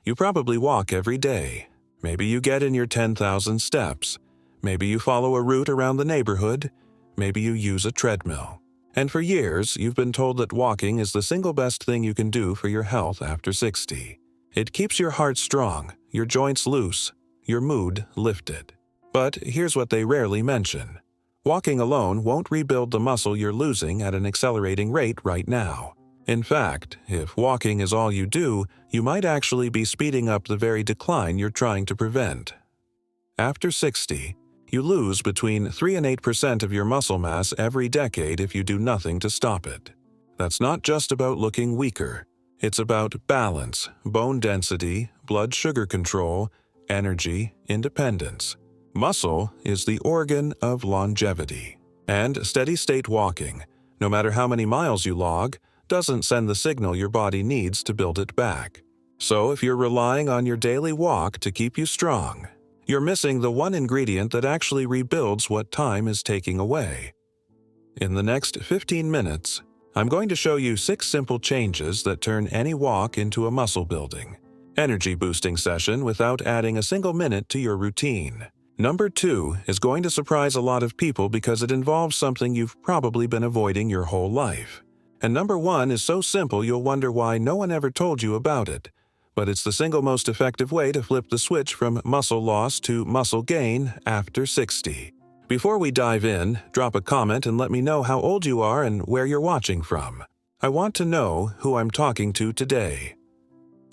You probably walk every day. Maybe you get in your 10,000 steps. Maybe you follow a route around the neighborhood. Maybe you use a treadmill. And for years, you've been told that walking is the single best thing you can do for your health after 60. It keeps your heart strong, your joints loose, your mood lifted. But here's what they rarely mention. Walking alone won't rebuild the muscle you're losing at an accelerating rate right now. In fact, if walking is all you do, you might actually be speeding up the very decline you're trying to prevent. After 60, you lose between 3 and 8% of your muscle mass every decade if you do nothing to stop it. That's not just about looking weaker. It's about balance, bone density, blood sugar control, energy, independence. Muscle is the organ of longevity. And steady-state walking, no matter how many miles you log, doesn't send the signal your body needs to build it back. So if you're relying on your daily walk to keep you strong, you're missing the one ingredient that actually rebuilds what time is taking away. In the next 15 minutes, I'm going to show you 6 simple changes that turn any walk into a muscle-building, energy-boosting session without adding a single minute to your routine. Number 2 is going to surprise a lot of people because it involves something you've probably been avoiding your whole life. And number 1 is so simple you'll wonder why no one ever told you about it. But it's the single most effective way to flip the switch from muscle loss to muscle gain after 60. Before we dive in, drop a comment and let me know how old you are and where you're watching from. I want to know who I'm talking to today.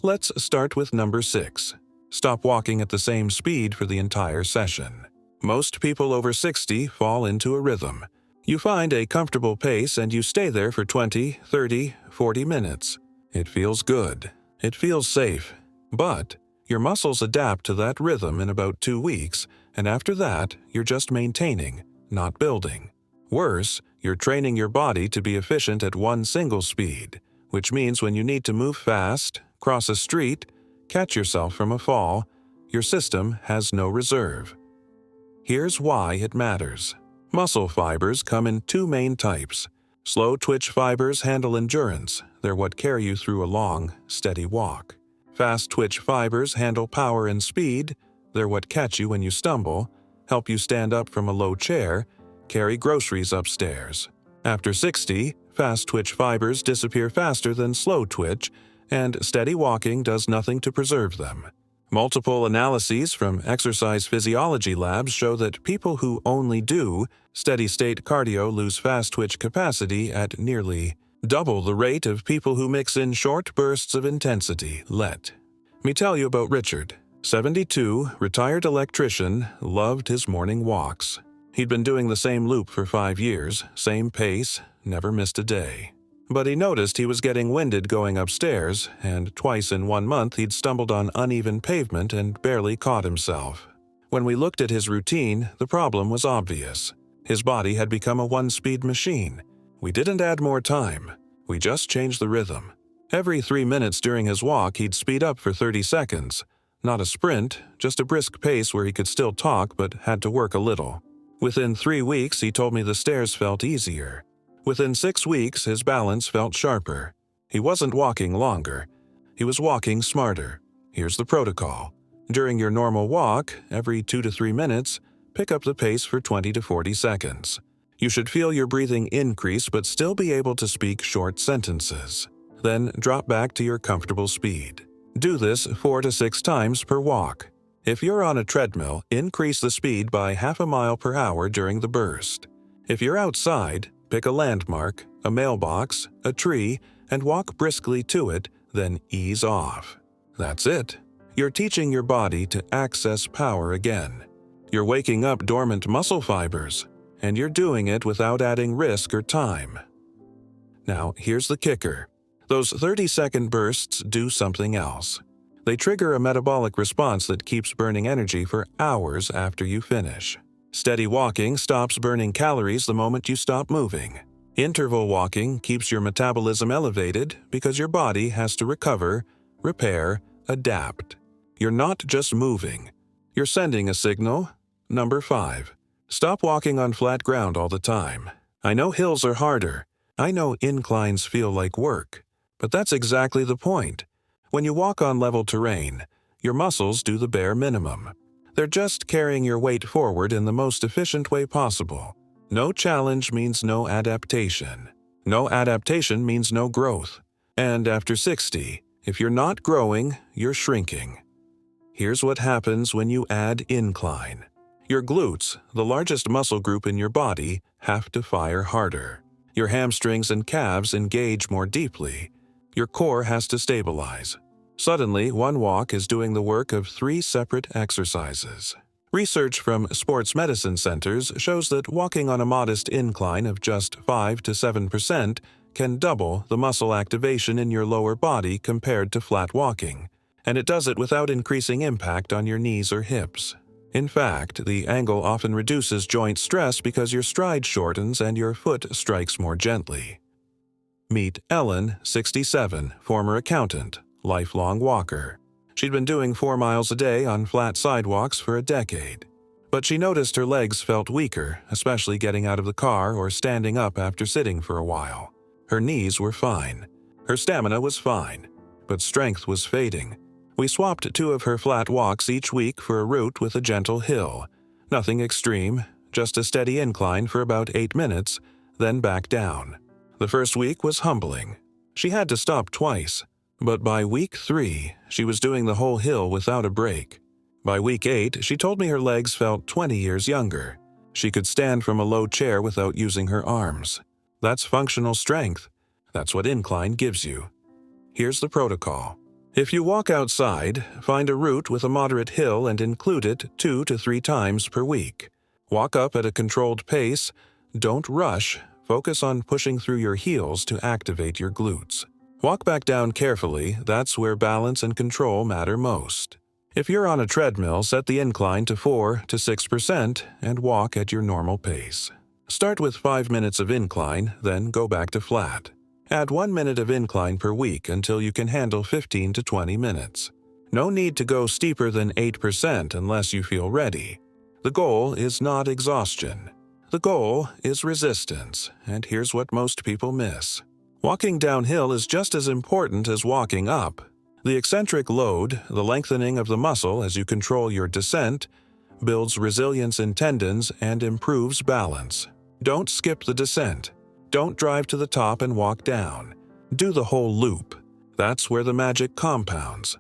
Let's start with number 6. Stop walking at the same speed for the entire session. Most people over 60 fall into a rhythm. You find a comfortable pace and you stay there for 20, 30, 40 minutes. It feels good. It feels safe, but your muscles adapt to that rhythm in about 2 weeks, and after that, you're just maintaining, not building. Worse, you're training your body to be efficient at one single speed, which means when you need to move fast, cross a street, catch yourself from a fall, your system has no reserve. Here's why it matters. Muscle fibers come in 2 main types. Slow twitch fibers handle endurance. They're what carry you through a long, steady walk. Fast twitch fibers handle power and speed. They're what catch you when you stumble, help you stand up from a low chair, carry groceries upstairs. After 60, fast twitch fibers disappear faster than slow twitch, and steady walking does nothing to preserve them. Multiple analyses from exercise physiology labs show that people who only do steady-state cardio lose fast-twitch capacity at nearly double the rate of people who mix in short bursts of intensity, let me tell you about Richard. 72, retired electrician, loved his morning walks. He'd been doing the same loop for 5 years, same pace, never missed a day. But he noticed he was getting winded going upstairs, and twice in 1 month he'd stumbled on uneven pavement and barely caught himself. When we looked at his routine, the problem was obvious. His body had become a one-speed machine. We didn't add more time. We just changed the rhythm. Every 3 minutes during his walk, he'd speed up for 30 seconds. Not a sprint, just a brisk pace where he could still talk but had to work a little. Within 3 weeks, he told me the stairs felt easier. Within 6 weeks, his balance felt sharper. He wasn't walking longer. He was walking smarter. Here's the protocol. During your normal walk, every 2 to 3 minutes, pick up the pace for 20 to 40 seconds. You should feel your breathing increase but still be able to speak short sentences. Then drop back to your comfortable speed. Do this 4 to 6 times per walk. If you're on a treadmill, increase the speed by half a mile per hour during the burst. If you're outside, pick a landmark, a mailbox, a tree, and walk briskly to it, then ease off. That's it. You're teaching your body to access power again. You're waking up dormant muscle fibers, and you're doing it without adding risk or time. Now, here's the kicker. Those 30-second bursts do something else. They trigger a metabolic response that keeps burning energy for hours after you finish. Steady walking stops burning calories the moment you stop moving. Interval walking keeps your metabolism elevated because your body has to recover, repair, adapt. You're not just moving. You're sending a signal. Number 5. Stop walking on flat ground all the time. I know hills are harder. I know inclines feel like work. But that's exactly the point. When you walk on level terrain, your muscles do the bare minimum. They're just carrying your weight forward in the most efficient way possible. No challenge means no adaptation. No adaptation means no growth. And after 60, if you're not growing, you're shrinking. Here's what happens when you add incline. Your glutes, the largest muscle group in your body, have to fire harder. Your hamstrings and calves engage more deeply. Your core has to stabilize. Suddenly, one walk is doing the work of 3 separate exercises. Research from sports medicine centers shows that walking on a modest incline of just 5 to 7% can double the muscle activation in your lower body compared to flat walking, and it does it without increasing impact on your knees or hips. In fact, the angle often reduces joint stress because your stride shortens and your foot strikes more gently. Meet Ellen, 67, former accountant, lifelong walker. She'd been doing 4 miles a day on flat sidewalks for a decade. But she noticed her legs felt weaker, especially getting out of the car or standing up after sitting for a while. Her knees were fine. Her stamina was fine, but strength was fading. We swapped 2 of her flat walks each week for a route with a gentle hill. Nothing extreme, just a steady incline for about 8 minutes, then back down. The first week was humbling. She had to stop twice, but by week 3, she was doing the whole hill without a break. By week 8, she told me her legs felt 20 years younger. She could stand from a low chair without using her arms. That's functional strength. That's what incline gives you. Here's the protocol. If you walk outside, find a route with a moderate hill and include it 2 to 3 times per week. Walk up at a controlled pace. Don't rush. Focus on pushing through your heels to activate your glutes. Walk back down carefully. That's where balance and control matter most. If you're on a treadmill, set the incline to 4 to 6% and walk at your normal pace. Start with 5 minutes of incline, then go back to flat. Add 1 minute of incline per week until you can handle 15 to 20 minutes. No need to go steeper than 8% unless you feel ready. The goal is not exhaustion. The goal is resistance, and here's what most people miss. Walking downhill is just as important as walking up. The eccentric load, the lengthening of the muscle as you control your descent, builds resilience in tendons and improves balance. Don't skip the descent. Don't drive to the top and walk down. Do the whole loop. That's where the magic compounds.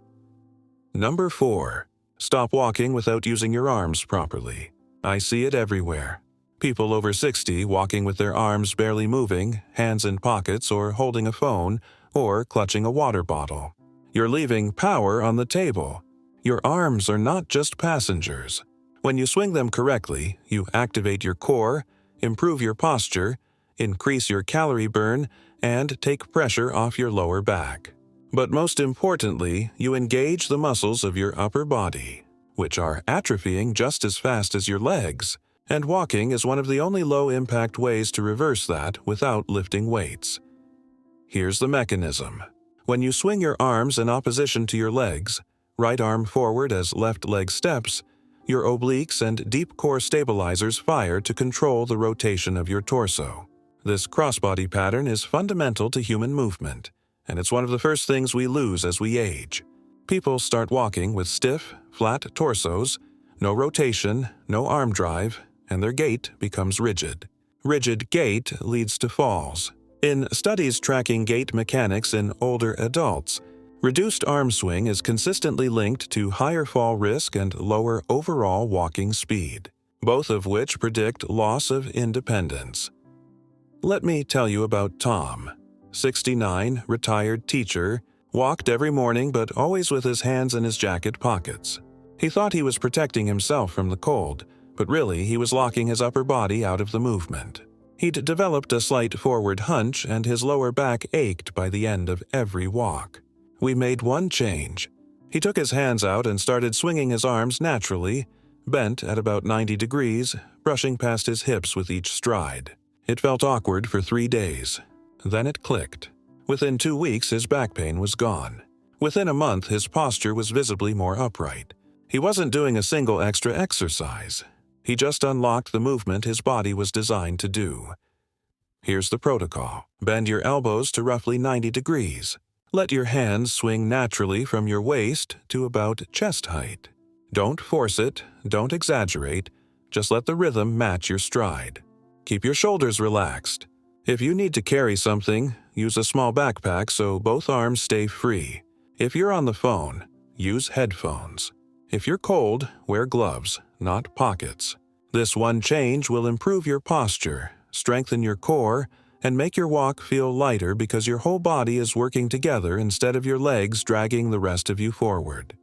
Number 4. Stop walking without using your arms properly. I see it everywhere. People over 60 walking with their arms barely moving, hands in pockets or holding a phone or clutching a water bottle. You're leaving power on the table. Your arms are not just passengers. When you swing them correctly, you activate your core, improve your posture, increase your calorie burn, and take pressure off your lower back. But most importantly, you engage the muscles of your upper body, which are atrophying just as fast as your legs, and walking is one of the only low-impact ways to reverse that without lifting weights. Here's the mechanism. When you swing your arms in opposition to your legs, right arm forward as left leg steps, your obliques and deep core stabilizers fire to control the rotation of your torso. This crossbody pattern is fundamental to human movement, and it's one of the first things we lose as we age. People start walking with stiff, flat torsos, no rotation, no arm drive, and their gait becomes rigid. Rigid gait leads to falls. In studies tracking gait mechanics in older adults, reduced arm swing is consistently linked to higher fall risk and lower overall walking speed, both of which predict loss of independence. Let me tell you about Tom, 69, retired teacher, walked every morning but always with his hands in his jacket pockets. He thought he was protecting himself from the cold, but really he was locking his upper body out of the movement. He'd developed a slight forward hunch and his lower back ached by the end of every walk. We made one change. He took his hands out and started swinging his arms naturally, bent at about 90 degrees, brushing past his hips with each stride. It felt awkward for 3 days. Then it clicked. Within 2 weeks, his back pain was gone. Within a month, his posture was visibly more upright. He wasn't doing a single extra exercise. He just unlocked the movement his body was designed to do. Here's the protocol. Bend your elbows to roughly 90 degrees. Let your hands swing naturally from your waist to about chest height. Don't force it, don't exaggerate, just let the rhythm match your stride. Keep your shoulders relaxed. If you need to carry something, use a small backpack so both arms stay free. If you're on the phone, use headphones. If you're cold, wear gloves, not pockets. This one change will improve your posture, strengthen your core, and make your walk feel lighter because your whole body is working together instead of your legs dragging the rest of you forward.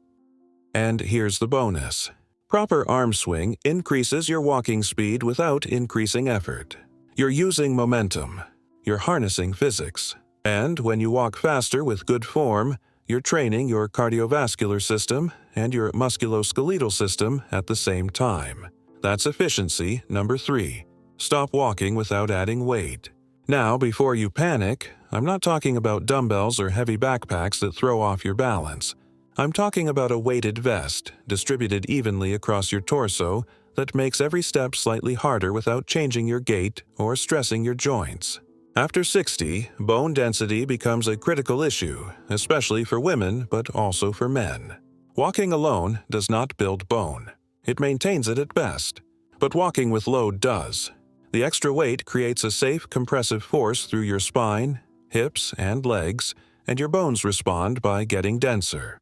And here's the bonus. Proper arm swing increases your walking speed without increasing effort. You're using momentum. You're harnessing physics. And when you walk faster with good form, you're training your cardiovascular system and your musculoskeletal system at the same time. That's efficiency number 3. Stop walking without adding weight. Now, before you panic, I'm not talking about dumbbells or heavy backpacks that throw off your balance. I'm talking about a weighted vest, distributed evenly across your torso, that makes every step slightly harder without changing your gait or stressing your joints. After 60, bone density becomes a critical issue, especially for women but also for men. Walking alone does not build bone. It maintains it at best. But walking with load does. The extra weight creates a safe compressive force through your spine, hips, and legs, and your bones respond by getting denser.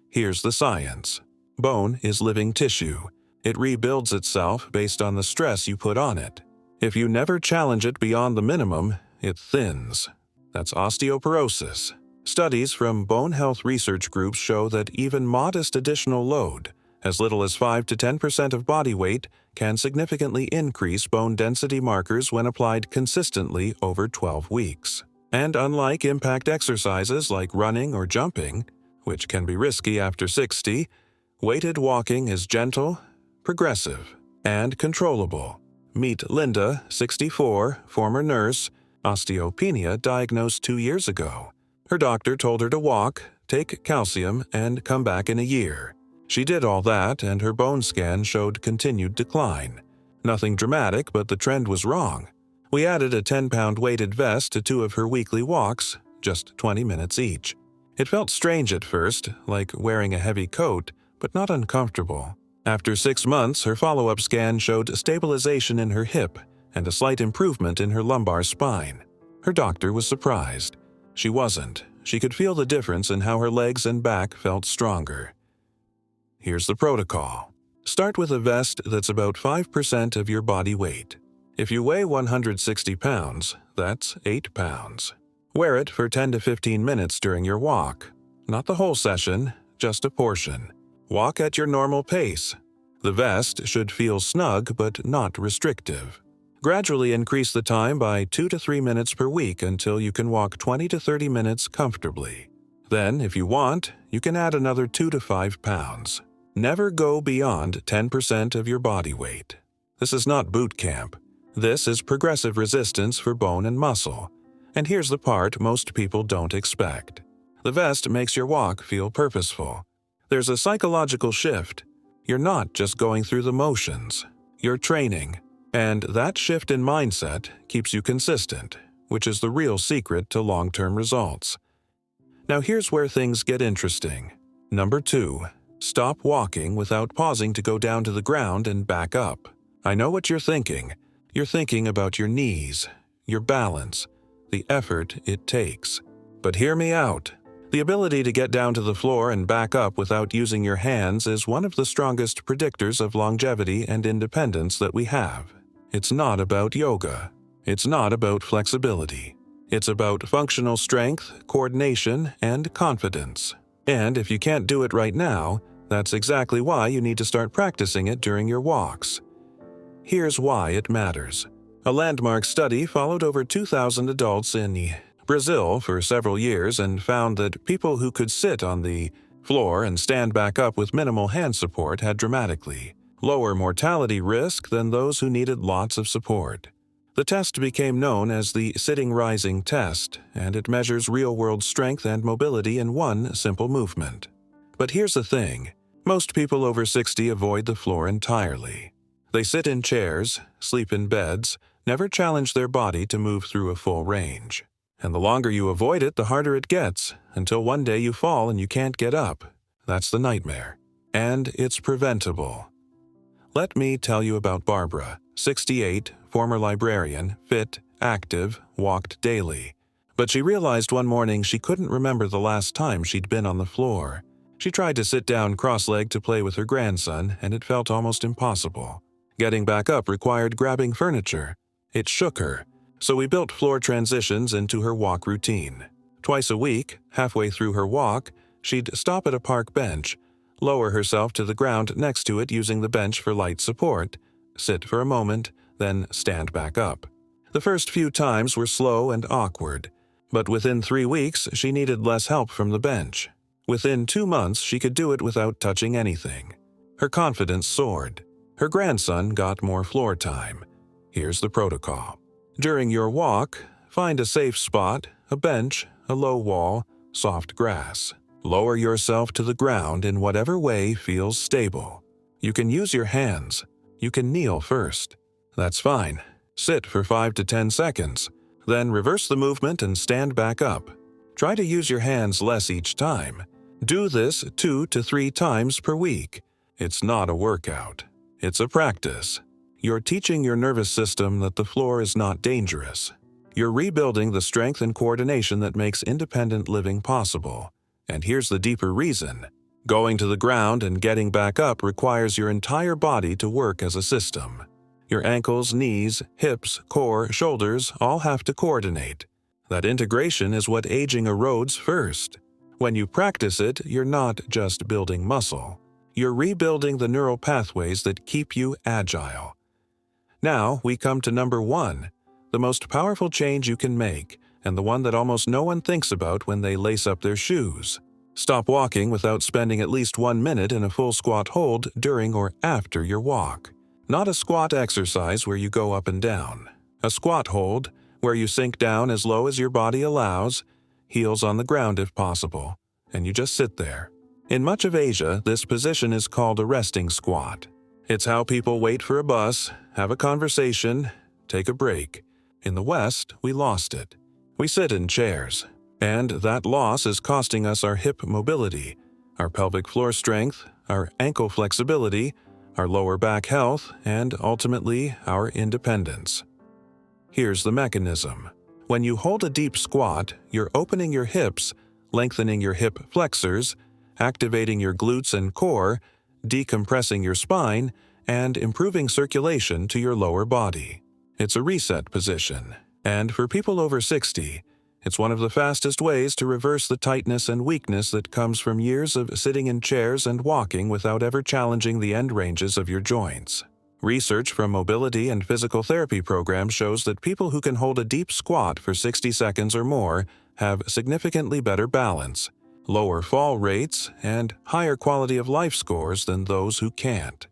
Here's the science. Bone is living tissue. It rebuilds itself based on the stress you put on it. If you never challenge it beyond the minimum, it thins. That's osteoporosis. Studies from bone health research groups show that even modest additional load, as little as 5 to 10% of body weight, can significantly increase bone density markers when applied consistently over 12 weeks. And unlike impact exercises like running or jumping, which can be risky after 60, weighted walking is gentle, progressive, and controllable. Meet Linda, 64, former nurse, osteopenia diagnosed 2 years ago. Her doctor told her to walk, take calcium, and come back in a year. She did all that, and her bone scan showed continued decline. Nothing dramatic, but the trend was wrong. We added a 10-pound weighted vest to 2 of her weekly walks, just 20 minutes each. It felt strange at first, like wearing a heavy coat, but not uncomfortable. After 6 months, her follow-up scan showed stabilization in her hip and a slight improvement in her lumbar spine. Her doctor was surprised. She wasn't. She could feel the difference in how her legs and back felt stronger. Here's the protocol. Start with a vest that's about 5% of your body weight. If you weigh 160 pounds, that's 8 pounds. Wear it for 10 to 15 minutes during your walk. Not the whole session, just a portion. Walk at your normal pace. The vest should feel snug but not restrictive. Gradually increase the time by 2 to 3 minutes per week until you can walk 20 to 30 minutes comfortably. Then, if you want, you can add another 2 to 5 pounds. Never go beyond 10% of your body weight. This is not boot camp. This is progressive resistance for bone and muscle. And here's the part most people don't expect. The vest makes your walk feel purposeful. There's a psychological shift. You're not just going through the motions. You're training. And that shift in mindset keeps you consistent, which is the real secret to long-term results. Now here's where things get interesting. Number 2. Stop walking without pausing to go down to the ground and back up. I know what you're thinking. You're thinking about your knees, your balance, the effort it takes. But hear me out. The ability to get down to the floor and back up without using your hands is one of the strongest predictors of longevity and independence that we have. It's not about yoga. It's not about flexibility. It's about functional strength, coordination, and confidence. And if you can't do it right now, that's exactly why you need to start practicing it during your walks. Here's why it matters. A landmark study followed over 2,000 adults in Brazil for several years and found that people who could sit on the floor and stand back up with minimal hand support had dramatically lower mortality risk than those who needed lots of support. The test became known as the sitting-rising test, and it measures real-world strength and mobility in one simple movement. But here's the thing. Most people over 60 avoid the floor entirely. They sit in chairs, sleep in beds, never challenge their body to move through a full range. And the longer you avoid it, the harder it gets, until one day you fall and you can't get up. That's the nightmare. And it's preventable. Let me tell you about Barbara, 68, former librarian, fit, active, walked daily. But she realized one morning she couldn't remember the last time she'd been on the floor. She tried to sit down cross-legged to play with her grandson, and it felt almost impossible. Getting back up required grabbing furniture. It shook her, so we built floor transitions into her walk routine. Twice a week, halfway through her walk, she'd stop at a park bench, lower herself to the ground next to it using the bench for light support, sit for a moment, then stand back up. The first few times were slow and awkward, but within 3 weeks she needed less help from the bench. Within 2 months she could do it without touching anything. Her confidence soared. Her grandson got more floor time. Here's the protocol. During your walk, find a safe spot, a bench, a low wall, soft grass. Lower yourself to the ground in whatever way feels stable. You can use your hands. You can kneel first. That's fine. Sit for 5 to 10 seconds. Then reverse the movement and stand back up. Try to use your hands less each time. Do this 2 to 3 times per week. It's not a workout. It's a practice. You're teaching your nervous system that the floor is not dangerous. You're rebuilding the strength and coordination that makes independent living possible. And here's the deeper reason. Going to the ground and getting back up requires your entire body to work as a system. Your ankles, knees, hips, core, shoulders all have to coordinate. That integration is what aging erodes first. When you practice it, you're not just building muscle. You're rebuilding the neural pathways that keep you agile. Now we come to number 1, the most powerful change you can make, and the one that almost no one thinks about when they lace up their shoes. Stop walking without spending at least 1 minute in a full squat hold during or after your walk. Not a squat exercise where you go up and down. A squat hold, where you sink down as low as your body allows, heels on the ground if possible, and you just sit there. In much of Asia, this position is called a resting squat. It's how people wait for a bus, have a conversation, take a break. In the West, we lost it. We sit in chairs, and that loss is costing us our hip mobility, our pelvic floor strength, our ankle flexibility, our lower back health, and ultimately, our independence. Here's the mechanism. When you hold a deep squat, you're opening your hips, lengthening your hip flexors, activating your glutes and core, decompressing your spine, and improving circulation to your lower body. It's a reset position, and for people over 60, it's one of the fastest ways to reverse the tightness and weakness that comes from years of sitting in chairs and walking without ever challenging the end ranges of your joints. Research from mobility and physical therapy programs shows that people who can hold a deep squat for 60 seconds or more have significantly better balance, lower fall rates, and higher quality of life scores than those who can't.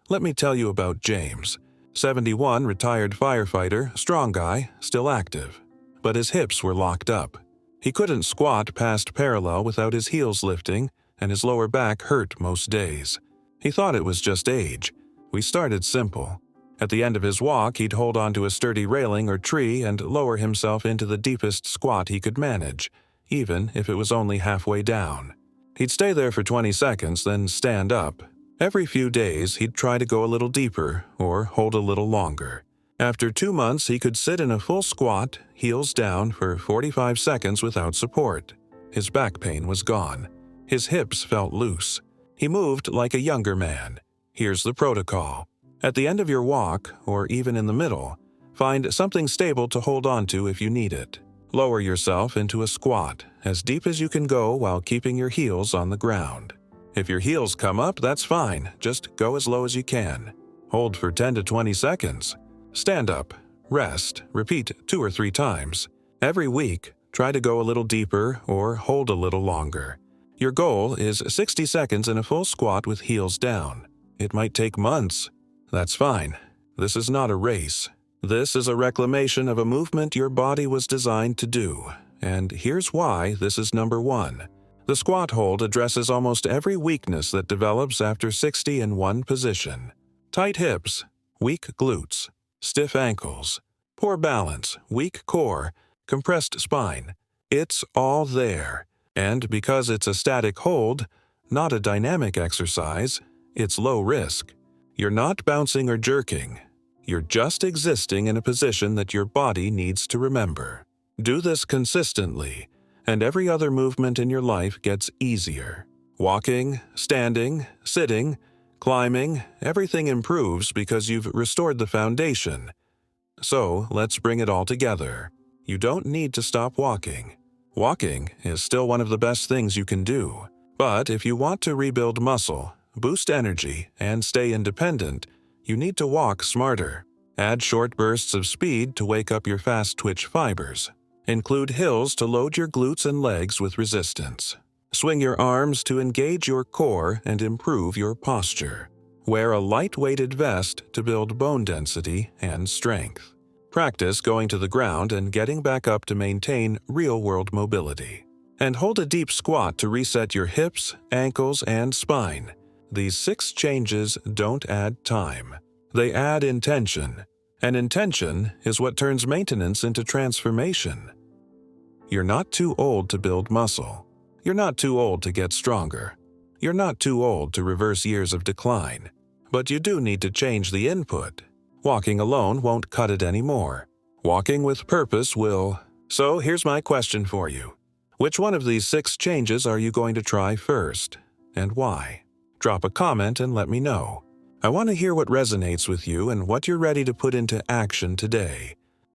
Let me tell you about James, 71, retired firefighter, strong guy, still active. But his hips were locked up. He couldn't squat past parallel without his heels lifting, and his lower back hurt most days. He thought it was just age. We started simple. At the end of his walk, he'd hold onto a sturdy railing or tree and lower himself into the deepest squat he could manage, even if it was only halfway down. He'd stay there for 20 seconds, then stand up. Every few days, he'd try to go a little deeper or hold a little longer. After 2 months, he could sit in a full squat, heels down, for 45 seconds without support. His back pain was gone. His hips felt loose. He moved like a younger man. Here's the protocol. At the end of your walk, or even in the middle, find something stable to hold onto if you need it. Lower yourself into a squat, as deep as you can go while keeping your heels on the ground. If your heels come up, that's fine. Just go as low as you can. Hold for 10 to 20 seconds. Stand up, rest, repeat 2 or 3 times. Every week, try to go a little deeper or hold a little longer. Your goal is 60 seconds in a full squat with heels down. It might take months. That's fine. This is not a race. This is a reclamation of a movement your body was designed to do. And here's why this is number 1. The squat hold addresses almost every weakness that develops after 60 in one position. Tight hips, weak glutes, stiff ankles, poor balance, weak core, compressed spine. It's all there. And because it's a static hold, not a dynamic exercise, it's low risk. You're not bouncing or jerking. You're just existing in a position that your body needs to remember. Do this consistently, and every other movement in your life gets easier. Walking, standing, sitting, climbing, everything improves because you've restored the foundation. So let's bring it all together. You don't need to stop walking. Walking is still one of the best things you can do. But if you want to rebuild muscle, boost energy, and stay independent, you need to walk smarter. Add short bursts of speed to wake up your fast-twitch fibers. Include hills to load your glutes and legs with resistance. Swing your arms to engage your core and improve your posture. Wear a light-weighted vest to build bone density and strength. Practice going to the ground and getting back up to maintain real-world mobility. And hold a deep squat to reset your hips, ankles, and spine. These 6 changes don't add time. They add intention. And intention is what turns maintenance into transformation. You're not too old to build muscle. You're not too old to get stronger. You're not too old to reverse years of decline. But you do need to change the input. Walking alone won't cut it anymore. Walking with purpose will. So here's my question for you. Which one of these 6 changes are you going to try first, and why? Drop a comment and let me know. I want to hear what resonates with you and what you're ready to put into action today.